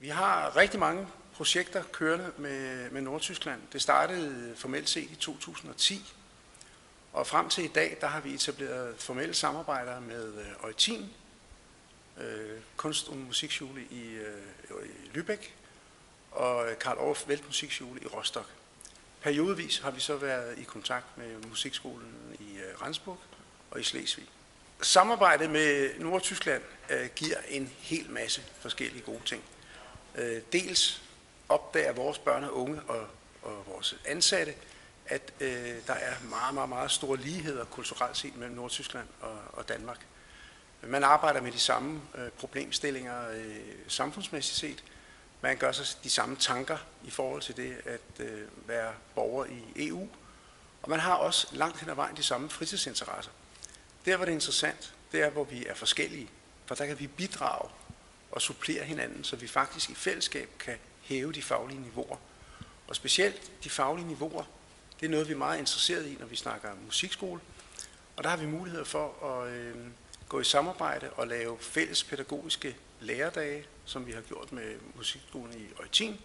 Vi har rigtig mange projekter kørende med Nordtyskland. Det startede formelt set i 2010, og frem til i dag, der har vi etableret formelle samarbejder med Eutin, Kunst- og Musikschule i Lübeck og Karl Orff Weltmusikschule i Rostock. Periodevis har vi så været i kontakt med musikskolen i Rendsburg og i Slesvig. Samarbejdet med Nordtyskland giver en hel masse forskellige gode ting. Dels opdager vores børn og unge og vores ansatte, at der er meget store ligheder kulturelt set mellem Nordtyskland og Danmark. Man arbejder med de samme problemstillinger samfundsmæssigt set. Man gør sig de samme tanker i forhold til det at være borger i EU. Og man har også langt hen ad vejen de samme fritidsinteresser. Der, hvor det er interessant, det er, hvor vi er forskellige. For der kan vi bidrage og supplere hinanden, så vi faktisk i fællesskab kan hæve de faglige niveauer. Og specielt de faglige niveauer, det er noget, vi er meget interesseret i, når vi snakker musikskole. Og der har vi mulighed for at gå i samarbejde og lave fælles pædagogiske læredage, som vi har gjort med musikskolen i Eutin.